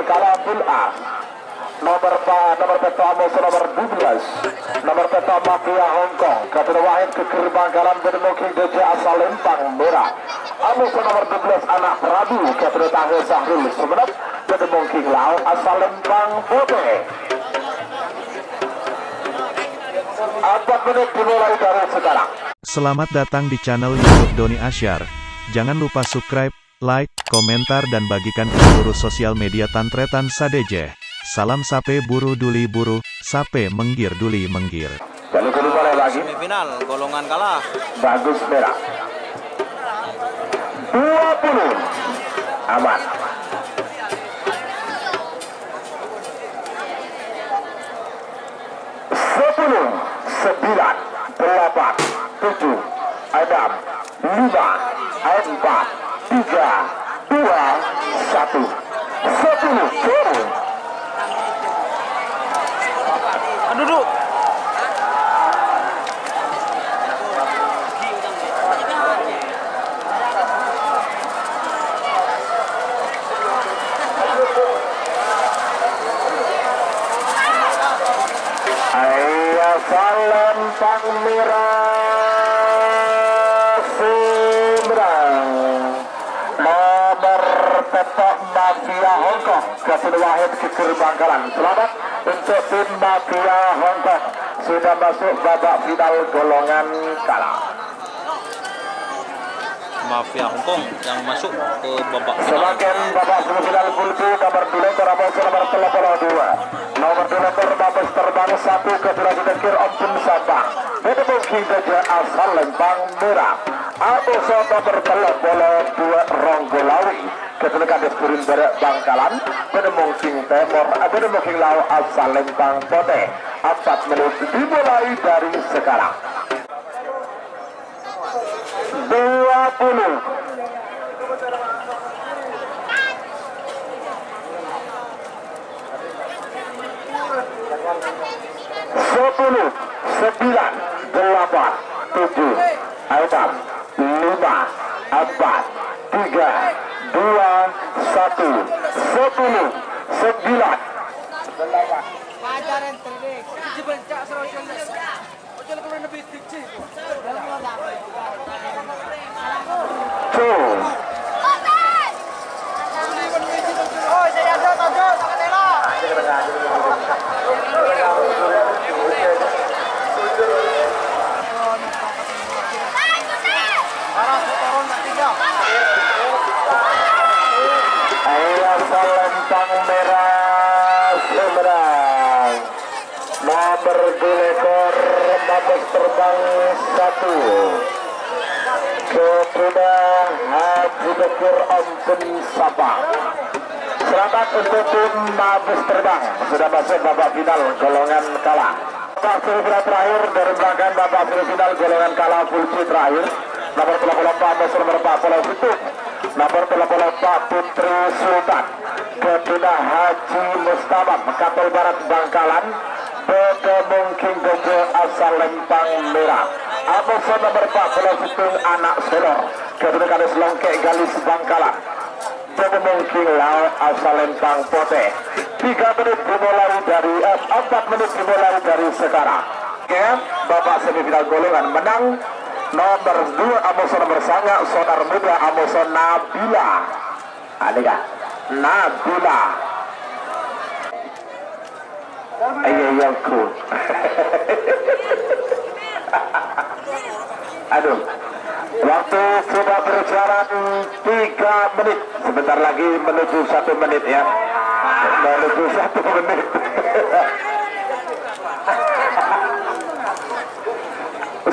Kalaful A. Nomor peta musuh nomor 12, nomor peta Mafia Hongkong, Kader Wahid ke gerbang Galan Bermuking DJ asal Lempang Merah. Musuh nomor 12 anak Prabu, Kader Tangga Sahrul Sumenep, Bermuking Lau asal Lempang Putih. 4 menit dimulai dari sekarang. Selamat datang di channel YouTube Doni Asyar. Jangan lupa subscribe, like, komentar dan bagikan ke seluruh sosial media Tantretan Sadejeh. Salam sape buru duli buru, sape menggir duli menggir. Jadi dimulai lagi. Semifinal golongan kalah. Bagus merah. 20. Aman. 10, 9, 8, 7, 6, 5, 4, 3, 2, 1. 10 turun. Duduk. Lempang Merah Seberang. Nomor petok Mafia Hongkong, Kader Wahid ke gerbang Galan. Selamat untuk tim Mafia Hongkong, sudah masuk babak final golongan kalah. Mafia Hongkong yang masuk ke babak final. Semakin babak semifinal kultu nomor 2 Korabos nomor 32. Nomor 2 Korabos terbang 1 ke Jurasi Dekir Ompun Sabang. Bermukim saja asal Lempang Merah. Abuso nomor 32 Ronggolawi. Ketua Kades Kurin Berek Bangkalan. Bermukim Temor. Bermukim Lau asal Lempang Putih. 4 menit dimulai dari sekarang. 20. 10, 9, 8, 7, 6, 5, 4, 3, 2, 1, 10, 9. Lempang Merah Seberang. Nomor 2 ekor Babos terbang 1. Kemudian Haji Bekir Ompun Sabang. Selamat untuk tim Babos terbang, sudah masuk babak final golongan kalah. Babak semifinal terakhir dari rangkaian babak semifinal golongan kalah full C terakhir. Nomor 34 musuh nomor 41. Nomor 34 Putri Sultan. Kedua Haji Mustamam Kapal Barat Bangkalan. Bermungkin Gogo asal Lempang Merah. Amusan nomor 41 Anak Selor. Kedua Kades Longkek Galis Bangkalan. Bermungkin Lau asal Lempang Putih. 3 menit dimulai dari 4 menit dimulai dari sekarang. Oke, babak semifinal golongan menang nomor 2 Amusan nomor sangat saudara muda Amusan Nabila. Adega Nabila. Ayoku. Aduh. Waktu sudah berjalan 3 menit. Sebentar lagi menuju 1 menit ya. Menuju 1 menit.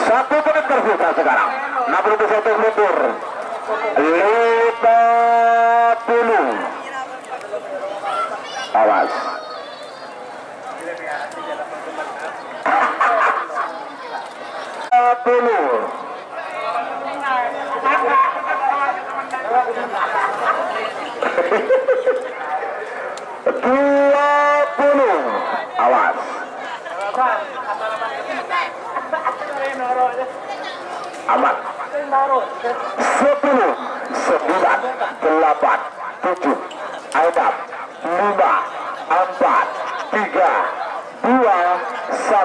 1 menit tersisa sekarang. 61 mundur. 50. Awas. 50. 20. Awas. Aman. 10, 9, 8, 7, 6, 5,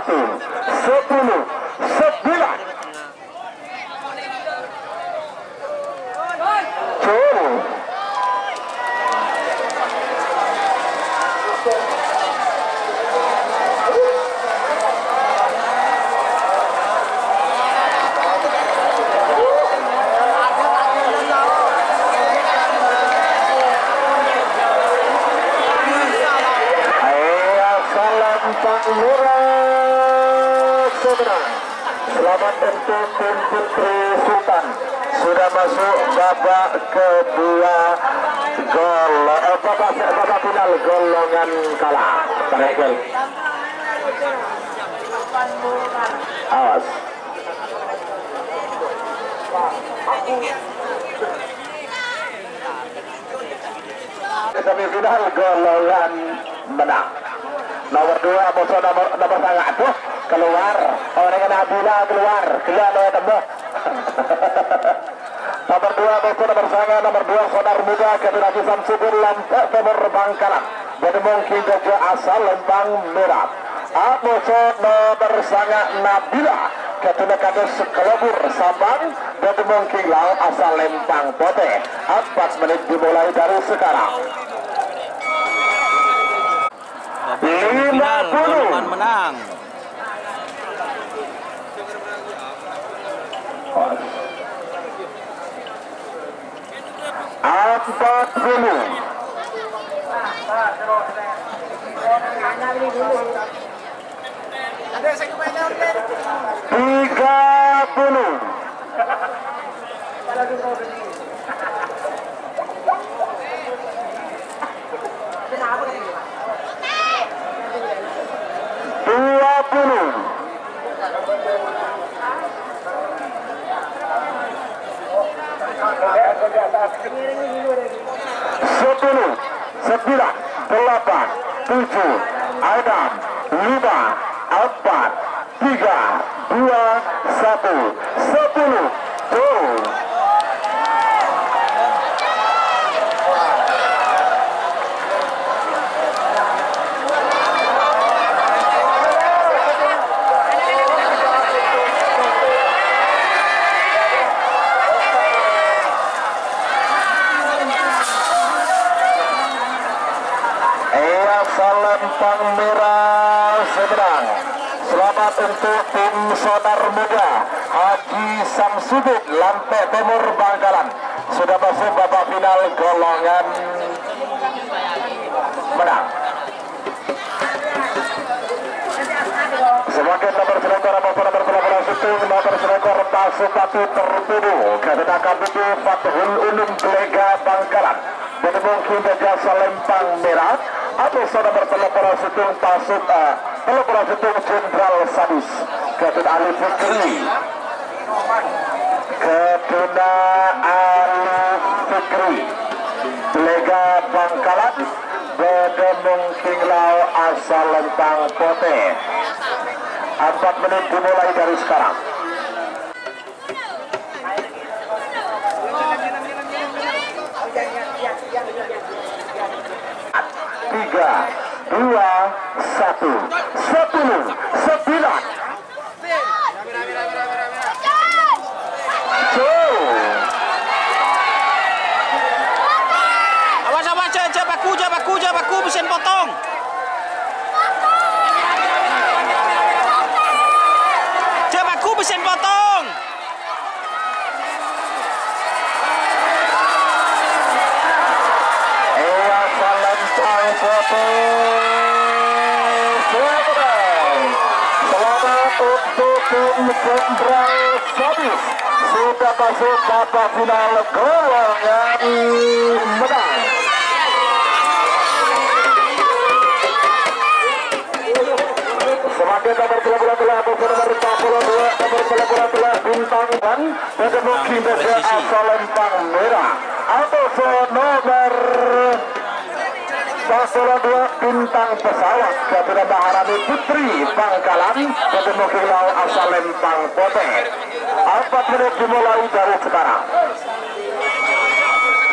10, 9. Cul. Selamat untuk tim Putri Sultan sudah masuk babak kedua babak final golongan kalah. Tarekel. Awas. Semifinal golongan menang. Nomor 2 musuh nomor sangat tuh keluar orang yang Nabila keluar oleh tembok. Nomor 2 musuh nomor sangat, nomor 2 Sonar Muda Ketua Samsudin Lampek Timur Bangkalan jadi mungkin juga asal Lempang Merah. Musuh nomor sangat Nabila Ketua Kades Kelebur Sabang jadi mungkin lau asal Lempang Pote. 4 menit dimulai dari sekarang. 50 golongan menang. Empat puluh. 30. 20. 10, 9, 8, 7, 6, 5, 4, 3, 2, 1, 10, tuh. Lempang Merah semenang. Selamat untuk tim Sonar Muda Haji Samsudin Lampek Timur Bangkalan sudah masuk babak final golongan menang. Semakin nomor selekor nomor syuting nomor selekor Pasupati tertuduh Ketua KBP Fathul Ulum Belega Bangkalan jadi mungkin jasa Lempang Merah atau saudara bertelapor syuting telapor syuting Jenderal Sadis Ketua Ali Fikri Belega Bangkalan beda mungkin lau asal Lempang Pote. 4 menit dimulai dari sekarang. 3, 2, 1, 10, 9. Awas jangan baku mesin potong. Jangan baku mesin potong. Selamat untuk tim Jenderal Sadis sudah masuk babak final golongan menang. Semakin nomor bola-bola nomor 42 bintang dan mungkin juga asal Lempang Merah atau nomor Paslon 2 bintang pesawat Ketua Maharani Putri Bangkalan ketemu kilau asal Lempang Pote. 4 menit dimulai dari sekarang.